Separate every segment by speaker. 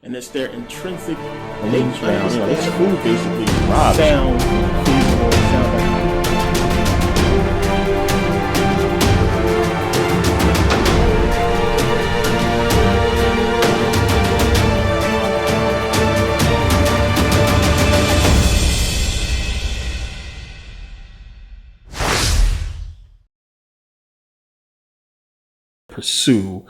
Speaker 1: and it's their intrinsic
Speaker 2: Beliefs
Speaker 1: nature.
Speaker 2: now. This food basically robs.
Speaker 1: Sound feasible, sound like pursue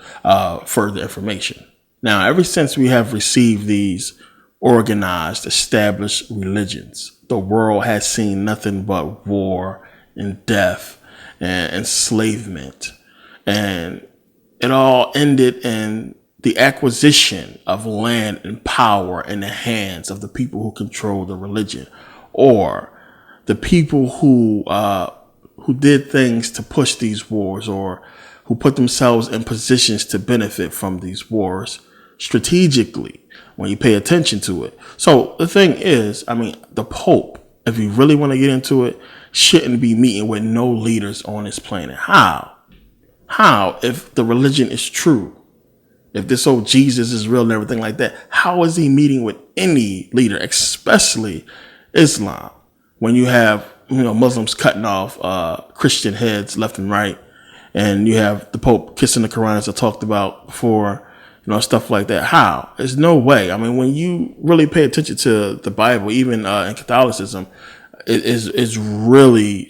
Speaker 1: further information. Now, ever since we have received these organized, established religions, the world has seen nothing but war and death and enslavement. And it all ended in the acquisition of land and power in the hands of the people who control the religion, or the people who did things to push these wars, or who put themselves in positions to benefit from these wars strategically when you pay attention to it. So the thing is, the Pope, if you really want to get into it, shouldn't be meeting with no leaders on this planet. How, if the religion is true, if this old Jesus is real and everything like that, how is he meeting with any leader, especially Islam, when you have, Muslims cutting off Christian heads left and right, and you have the Pope kissing the Quran, as I talked about before, stuff like that? How? There's no way. When you really pay attention to the Bible, even in Catholicism, it's really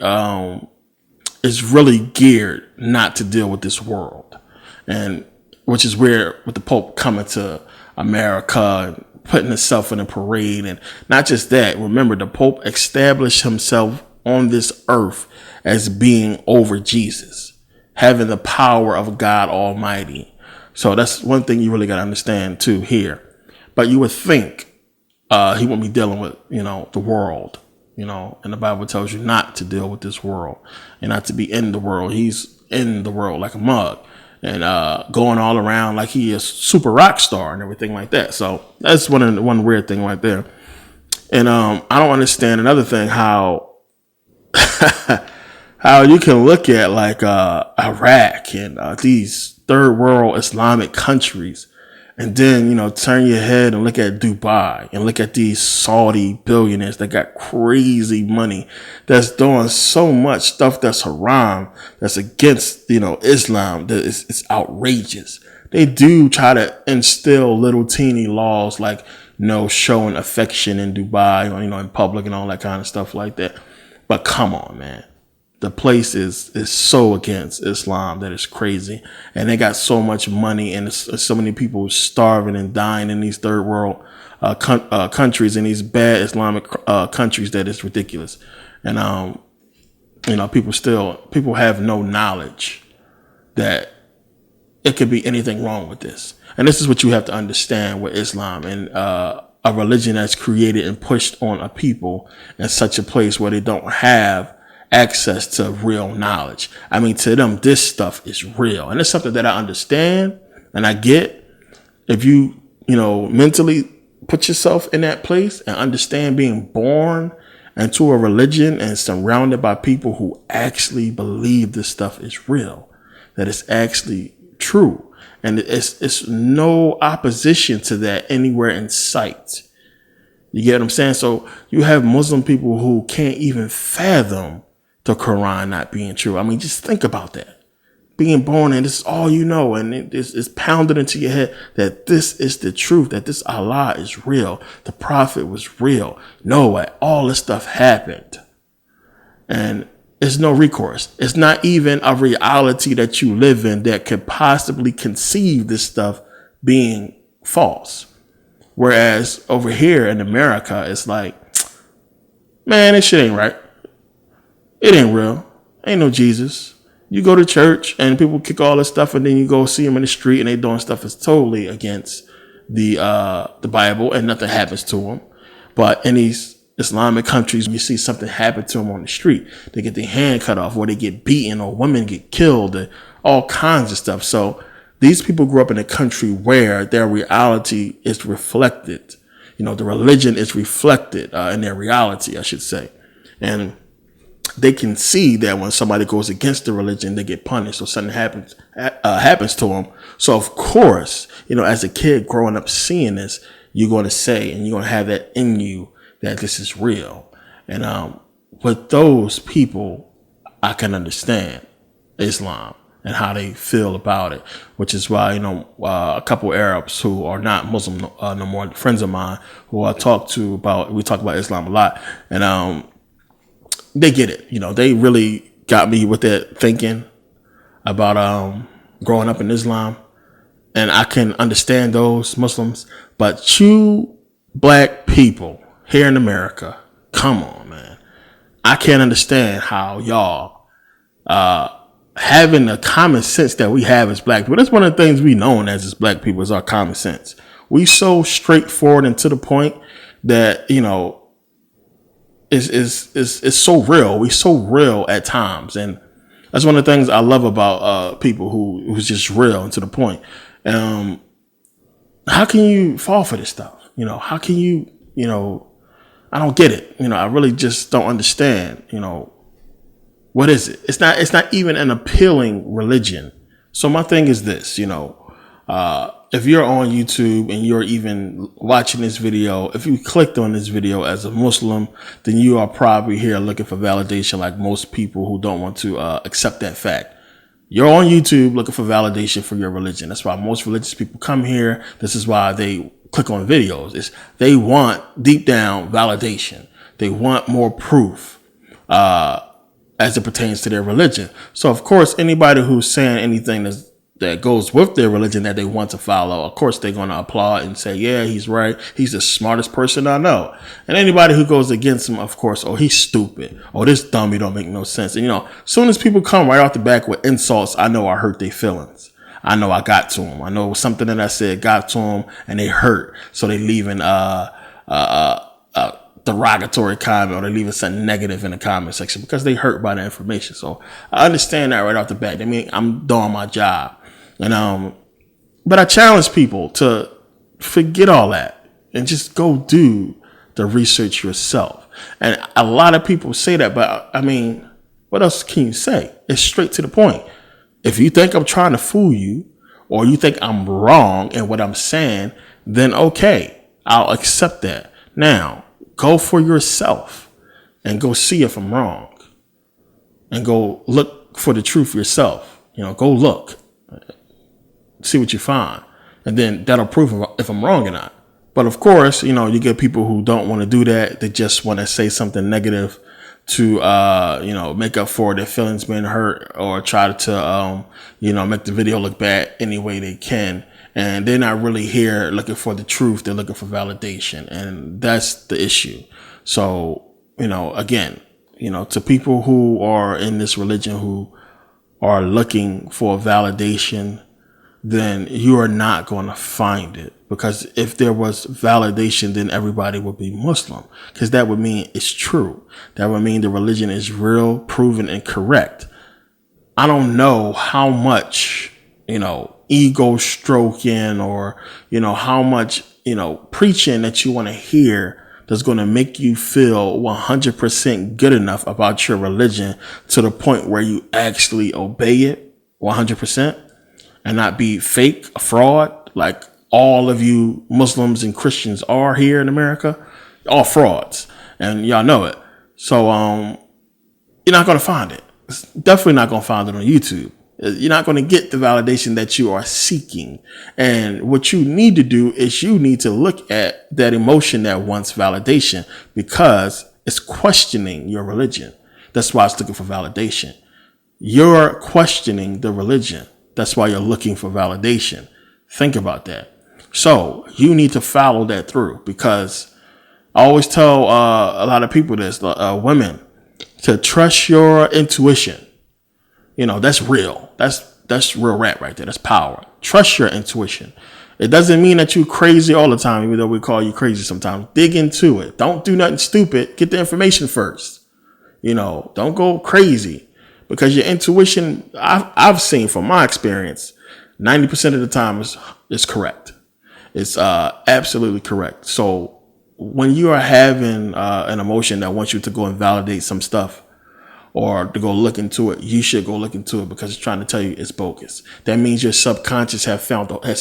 Speaker 1: geared not to deal with this world, and which is where with the Pope coming to America and putting himself in a parade, and not just that. Remember, the Pope established himself on this earth as being over Jesus, having the power of God Almighty. So that's one thing you really got to understand too here. But you would think he wouldn't be dealing with, the world, and the Bible tells you not to deal with this world and not to be in the world. He's in the world like a mug and going all around like he is super rock star and everything like that. So that's one weird thing right there. And I don't understand another thing, how how you can look at like Iraq and these third world Islamic countries, and then turn your head and look at Dubai and look at these Saudi billionaires that got crazy money, that's doing so much stuff that's haram, that's against Islam, that it's outrageous. They do try to instill little teeny laws like showing affection in Dubai, in public and all that kind of stuff like that. But come on, man. The place is so against Islam that it's crazy. And they got so much money, and so many people starving and dying in these third world countries, and these bad Islamic countries, that it's ridiculous. And, people have no knowledge that it could be anything wrong with this. And this is what you have to understand with Islam and a religion that's created and pushed on a people in such a place where they don't have access to real knowledge. To them, this stuff is real. And it's something that I understand and I get. If you, mentally put yourself in that place and understand being born into a religion and surrounded by people who actually believe this stuff is real, that it's actually true. And it's no opposition to that anywhere in sight. You get what I'm saying? So you have Muslim people who can't even fathom the Quran not being true. Just think about that. Being born and this is all you know, and it's pounded into your head that this is the truth, that this Allah is real, the Prophet was real. No, all this stuff happened. And there's no recourse. It's not even a reality that you live in that could possibly conceive this stuff being false. Whereas over here in America, it's like, man, this shit ain't right. It ain't real. Ain't no Jesus. You go to church and people kick all this stuff, and then you go see them in the street and they doing stuff that's totally against the Bible, and nothing happens to them. But in these Islamic countries, you see something happen to them on the street. They get their hand cut off, or they get beaten, or women get killed, and all kinds of stuff. So these people grew up in a country where their reality is reflected. The religion is reflected in their reality, I should say. And they can see that when somebody goes against the religion, they get punished or something happens to them. So of course, as a kid growing up seeing this, you're going to say, and you're going to have that in you that this is real. And with those people, I can understand Islam and how they feel about it, which is why, a couple Arabs who are not Muslim no more, friends of mine who I talk to we talk about Islam a lot, and they get it. They really got me with that thinking about growing up in Islam, and I can understand those Muslims, but you black people here in America, come on, man. I can't understand how y'all having the common sense that we have as black people. That's one of the things we known as black people is our common sense. We so straightforward and to the point that, is so real. We so real at times. And that's one of the things I love about people who's just real and to the point. How can you fall for this stuff? How can you, I don't get it. I really just don't understand, what is it? It's not even an appealing religion. So my thing is this, if you're on YouTube and you're even watching this video, if you clicked on this video as a Muslim, then you are probably here looking for validation like most people who don't want to accept that fact. You're on YouTube looking for validation for your religion. That's why most religious people come here. This is why they click on videos. They want deep down validation. They want more proof as it pertains to their religion. So, of course, anybody who's saying anything that goes with their religion that they want to follow, of course, they're going to applaud and say, yeah, he's right. He's the smartest person I know. And anybody who goes against him, of course, oh, he's stupid. Oh, this dummy don't make no sense. And, as soon as people come right off the back with insults, I know I hurt their feelings. I know I got to them. I know something that I said got to them and they hurt. So they leaving derogatory comment or they leaving something negative in the comment section because they hurt by the information. So I understand that right off the bat. I mean, I'm doing my job. And but I challenge people to forget all that and just go do the research yourself. And a lot of people say that, but I mean, what else can you say? It's straight to the point. If you think I'm trying to fool you or you think I'm wrong in what I'm saying, then okay, I'll accept that. Now, go for yourself and go see if I'm wrong and go look for the truth yourself. Go look, see what you find, and then that'll prove if I'm wrong or not. But of course, you get people who don't want to do that. They just want to say something negative to, make up for their feelings being hurt or try to, make the video look bad any way they can. And they're not really here looking for the truth. They're looking for validation. And that's the issue. So, again, to people who are in this religion who are looking for validation, then you are not going to find it. Because if there was validation, then everybody would be Muslim. Because that would mean it's true. That would mean the religion is real, proven, and correct. I don't know how much, ego stroking or, how much, preaching that you want to hear that's going to make you feel 100% good enough about your religion to the point where you actually obey it 100% and not be fake, a fraud, like all of you Muslims and Christians are here in America, all frauds, and y'all know it. So, you're not going to find it. It's definitely not going to find it on YouTube. You're not going to get the validation that you are seeking. And what you need to do is you need to look at that emotion that wants validation because it's questioning your religion. That's why it's looking for validation. You're questioning the religion. That's why you're looking for validation. Think about that. So you need to follow that through because I always tell a lot of people this, women, to trust your intuition. That's real. That's real rap right there. That's power. Trust your intuition. It doesn't mean that you're crazy all the time, even though we call you crazy sometimes. Dig into it. Don't do nothing stupid. Get the information first. Don't go crazy because your intuition, I've seen from my experience, 90% of the time is correct. It's absolutely correct. So when you are having an emotion that wants you to go and validate some stuff, or to go look into it, you should go look into it because it's trying to tell you it's bogus. That means your subconscious has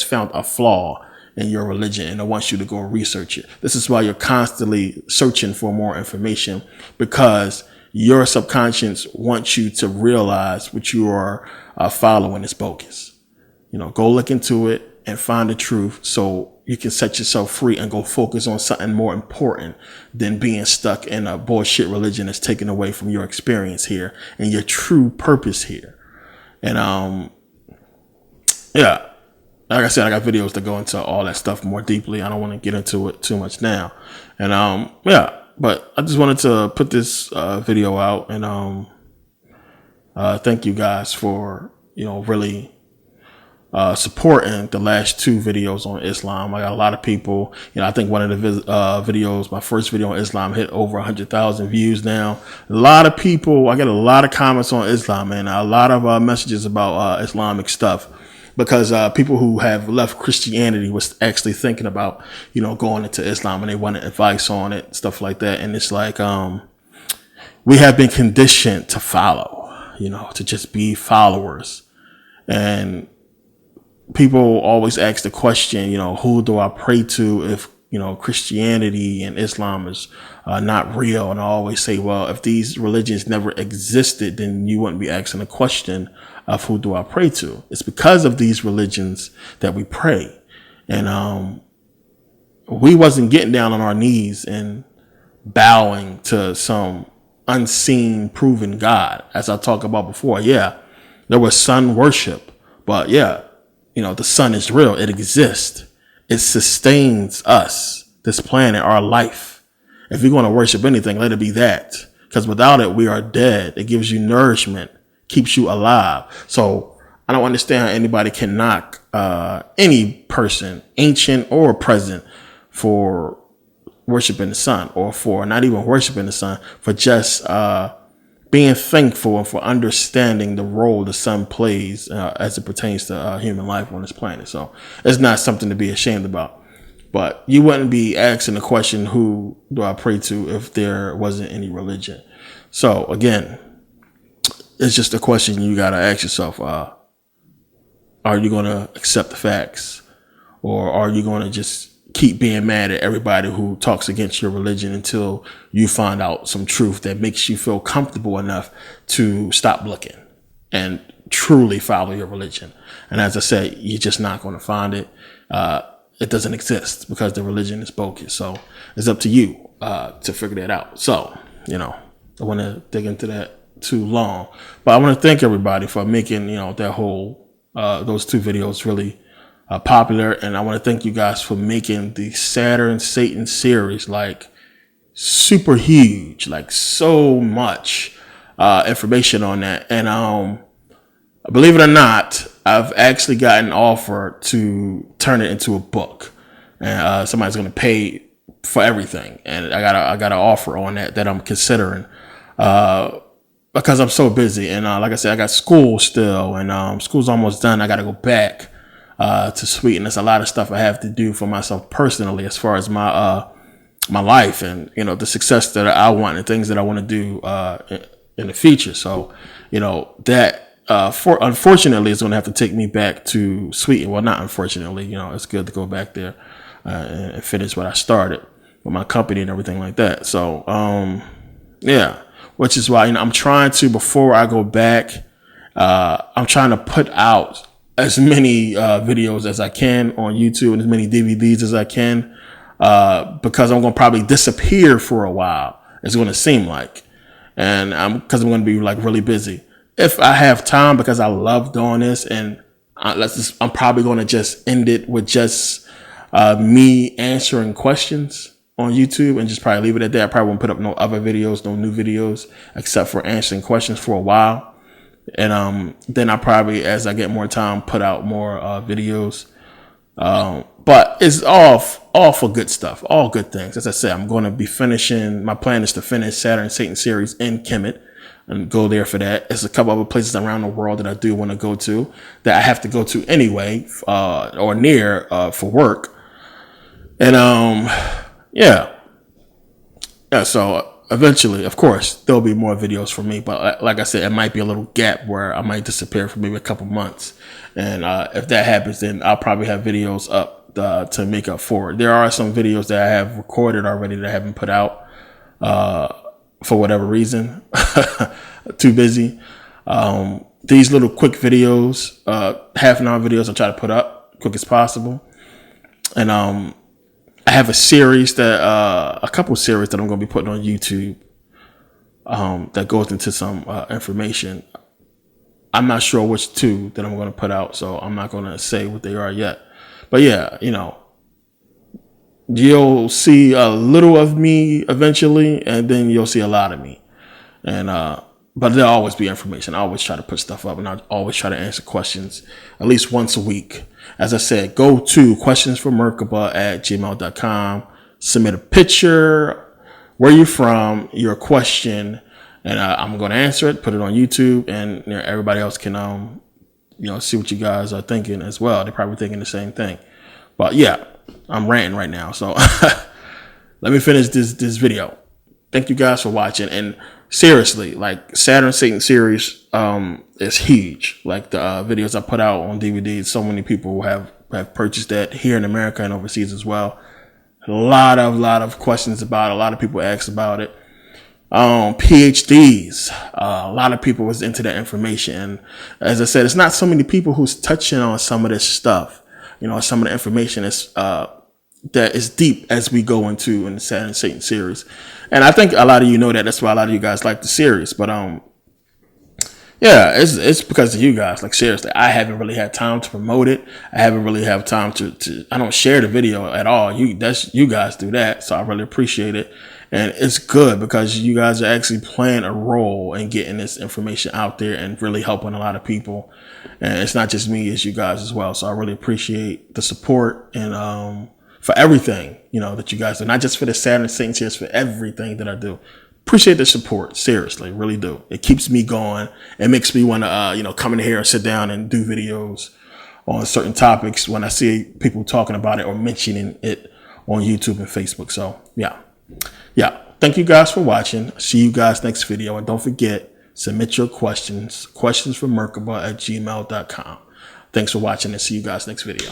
Speaker 1: found a flaw in your religion and it wants you to go research it. This is why you're constantly searching for more information, because your subconscious wants you to realize what you are following is bogus. Go look into it and find the truth so you can set yourself free and go focus on something more important than being stuck in a bullshit religion that's taken away from your experience here and your true purpose here. And, yeah, like I said, I got videos that go into all that stuff more deeply. I don't want to get into it too much now. And, yeah, but I just wanted to put this, video out and, thank you guys for, really, supporting the last 2 videos on Islam. I got a lot of people, I think one of the videos, my first video on Islam, hit over 100,000 views now. A lot of people, I get a lot of comments on Islam and a lot of messages about Islamic stuff, because people who have left Christianity was actually thinking about, going into Islam, and they wanted advice on it, stuff like that. And it's like, we have been conditioned to follow, to just be followers. And people always ask the question, who do I pray to if, Christianity and Islam is not real? And I always say, well, if these religions never existed, then you wouldn't be asking the question of who do I pray to. It's because of these religions that we pray. And we wasn't getting down on our knees and bowing to some unseen, proven God. As I talked about before, yeah, there was sun worship, but yeah, the sun is real. It exists. It sustains us, this planet, our life. If you're going to worship anything, let it be that. Because without it, we are dead. It gives you nourishment, keeps you alive. So I don't understand how anybody can knock any person, ancient or present, for worshiping the sun, or for not even worshiping the sun, for just being thankful and for understanding the role the sun plays as it pertains to human life on this planet. So it's not something to be ashamed about. But you wouldn't be asking the question, who do I pray to, if there wasn't any religion? So again, it's just a question you got to ask yourself. Are you going to accept the facts, or are you going to just keep being mad at everybody who talks against your religion until you find out some truth that makes you feel comfortable enough to stop looking and truly follow your religion? And as I said, you're just not going to find it. It doesn't exist because the religion is bogus. So it's up to you to figure that out. So, I want to dig into that too long, but I want to thank everybody for making, that whole, those 2 videos really popular. And I want to thank you guys for making the Saturn Satan series like super huge, like so much information on that. And believe it or not, I've actually gotten an offer to turn it into a book, and somebody's going to pay for everything. And I got an offer on that I'm considering because I'm so busy. And like I said, I got school still, and school's almost done. I got to go back to Sweden. There's a lot of stuff I have to do for myself personally, as far as my life and, the success that I want and things that I want to do in the future. So, that unfortunately is going to have to take me back to Sweden. Well, not unfortunately, it's good to go back there and finish what I started with my company and everything like that. So, yeah, which is why, I'm trying to, before I go back, I'm trying to put out as many videos as I can on YouTube and as many DVDs as I can, because I'm going to probably disappear for a while. It's going to seem like, and because I'm going to be like really busy. If I have time, because I love doing this, and I'm probably going to just end it with just me answering questions on YouTube and just probably leave it at that. I probably won't put up no other videos, no new videos, except for answering questions for a while. And then I probably, as I get more time, put out more videos. But it's all for good stuff, all good things. As I said, I'm going to be finishing. My plan is to finish Saturn Satan series in Kemet and go there for that. There's a couple other places around the world that I do want to go to, that I have to go to anyway, or near for work. And yeah. So eventually, of course, there'll be more videos for me. But like I said, it might be a little gap where I might disappear for maybe a couple months. And if that happens, then I'll probably have videos up to make up for it. There are some videos that I have recorded already that I haven't put out for whatever reason. Too busy. These little quick videos, half an hour videos, I try to put up quick as possible. And I have a series that a couple series that I'm going to be putting on YouTube that goes into some information. I'm not sure which two that I'm going to put out, so I'm not going to say what they are yet. But yeah, you'll see a little of me eventually, and then you'll see a lot of me. And but there'll always be information. I always try to put stuff up, and I always try to answer questions at least once a week. As I said, go to questionsformerkabah@gmail.com. Submit a picture, where you're from, your question, and I'm going to answer it, put it on YouTube, and everybody else can, see what you guys are thinking as well. They're probably thinking the same thing. But yeah, I'm ranting right now. So let me finish this video. Thank you guys for watching. And seriously, like Saturn Satan series is huge. Like the videos I put out on DVD, so many people have purchased that here in America and overseas as well. A lot of questions about it. A lot of people asked about it. PhDs, a lot of people was into that information. And as I said, it's not so many people who's touching on some of this stuff. Some of the information is that is deep as we go into in the Saturn Satan series. And I think a lot of you know that. That's why a lot of you guys like the series. But yeah, it's because of you guys. Like seriously, I haven't really had time to promote it. I haven't really had time to I don't share the video at all. You guys do that. So I really appreciate it. And it's good because you guys are actually playing a role in getting this information out there and really helping a lot of people. And it's not just me, it's you guys as well. So I really appreciate the support and for everything, that you guys do. Not just for the Saturn Satan series, for everything that I do. Appreciate the support. Seriously, really do. It keeps me going. It makes me want to, come in here and sit down and do videos on certain topics when I see people talking about it or mentioning it on YouTube and Facebook. So yeah. Thank you guys for watching. See you guys next video. And don't forget, submit your questions for Merkabah@gmail.com. Thanks for watching and see you guys next video.